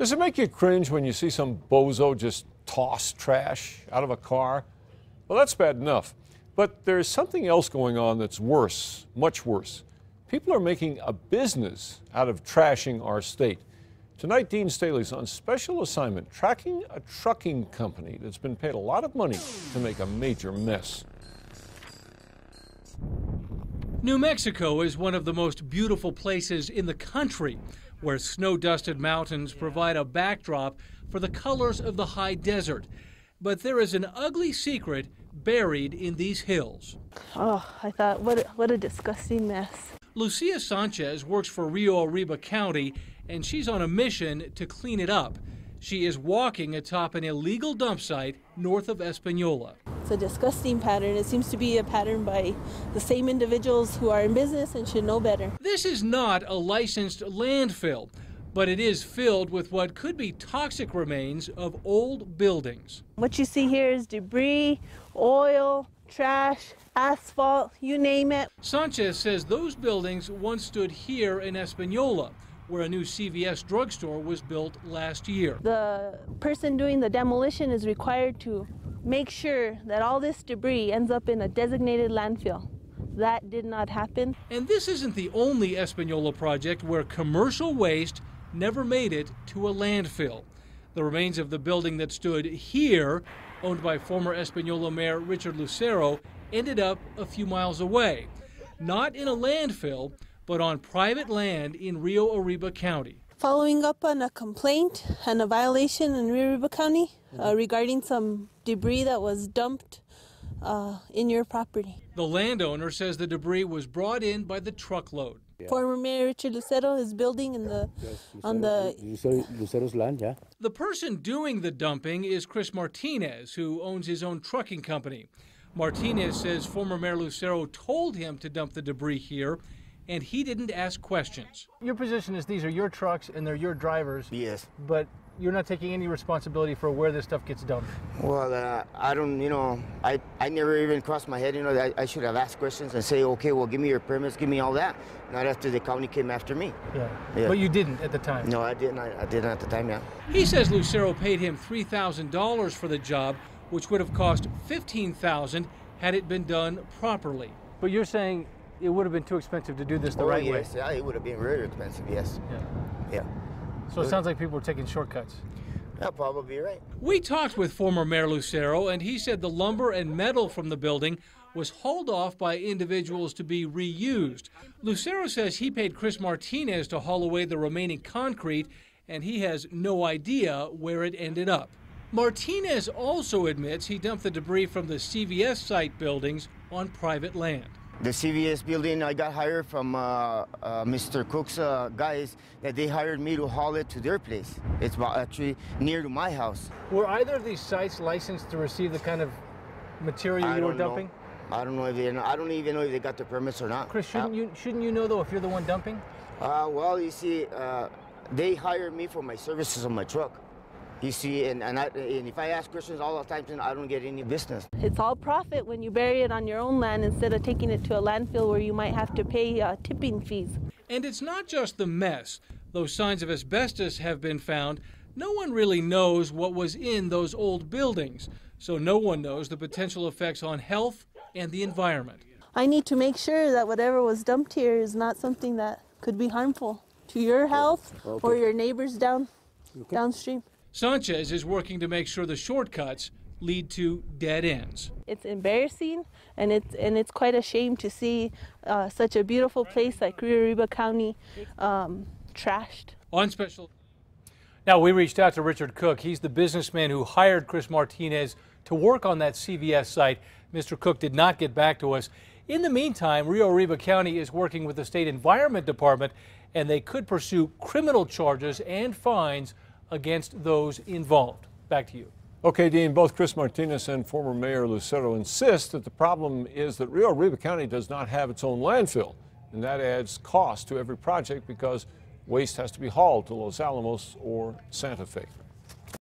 Does it make you cringe when you see some bozo just toss trash out of a car? Well, that's bad enough. But there's something else going on that's worse, much worse. People are making a business out of trashing our state. Tonight, Dean Staley's on special assignment tracking a trucking company that's been paid a lot of money to make a major mess. New Mexico is one of the most beautiful places in the country, where snow-dusted mountains provide a backdrop for the colors of the high desert. But there is an ugly secret buried in these hills. Oh, I thought, what a disgusting mess. Lucia Sanchez works for Rio Arriba County, and she's on a mission to clean it up. She is walking atop an illegal dump site north of Espanola. It's a disgusting pattern. It seems to be a pattern by the same individuals who are in business and should know better. This is not a licensed landfill, but it is filled with what could be toxic remains of old buildings. What you see here is debris, oil, trash, asphalt, you name it. Sanchez says those buildings once stood here in Espanola, where a new CVS drugstore was built last year. The person doing the demolition is required to make sure that all this debris ends up in a designated landfill. That did not happen. And this isn't the only Espanola project where commercial waste never made it to a landfill. The remains of the building that stood here, owned by former Espanola Mayor Richard Lucero, ended up a few miles away. Not in a landfill, but on private land in Rio Arriba County. Following up on a complaint and a violation in Rio Arriba County regarding some debris that was dumped in your property. The landowner says the debris was brought in by the truckload. Yeah. Former Mayor Richard Lucero is building in the Lucero's land, yeah. The person doing the dumping is Chris Martinez, who owns his own trucking company. Martinez says former Mayor Lucero told him to dump the debris here, and he didn't ask questions. Your position is these are your trucks and they're your drivers. Yes. But you're not taking any responsibility for where this stuff gets dumped. Well, I don't, I never even crossed my head, that I should have asked questions and say, okay, well, give me your permits, give me all that. Not after the county came after me. Yeah. Yeah. But you didn't at the time. No, I didn't. I didn't at the time, yeah. He says Lucero paid him $3,000 for the job, which would have cost $15,000 had it been done properly. But you're saying it would have been too expensive to do this the right way. Yeah, it would have been very expensive, yes. Yeah. So it sounds like people were taking shortcuts. Yeah, probably right. We talked with former Mayor Lucero, and he said the lumber and metal from the building was hauled off by individuals to be reused. Lucero says he paid Chris Martinez to haul away the remaining concrete, and he has no idea where it ended up. Martinez also admits he dumped the debris from the CVS site buildings on private land. The CVS building, I got hired from Mr. Cook's guys that they hired me to haul it to their place. It's actually near to my house. Were either of these sites licensed to receive the kind of material you were dumping? I don't know if I don't even know if they got the permits or not. Chris, shouldn't you know though if you're the one dumping? Well, you see, they hired me for my services on my truck. You see, and if I ask questions all the time, then I don't get any business. It's all profit when you bury it on your own land instead of taking it to a landfill where you might have to pay tipping fees. And it's not just the mess. Though signs of asbestos have been found, no one really knows what was in those old buildings. So no one knows the potential effects on health and the environment. I need to make sure that whatever was dumped here is not something that could be harmful to your health or your neighbors downstream. Sanchez is working to make sure the shortcuts lead to dead ends. It's embarrassing, and it's quite a shame to see such a beautiful place like Rio Arriba County trashed. On special. Now, we reached out to Richard Cook. He's the businessman who hired Chris Martinez to work on that CVS site. Mr. Cook did not get back to us. In the meantime, Rio Arriba County is working with the State Environment Department, and they could pursue criminal charges and fines against those involved. Back to you. Okay, Dean, both Chris Martinez and former Mayor Lucero insist that the problem is that Rio Arriba County does not have its own landfill, and that adds cost to every project because waste has to be hauled to Los Alamos or Santa Fe.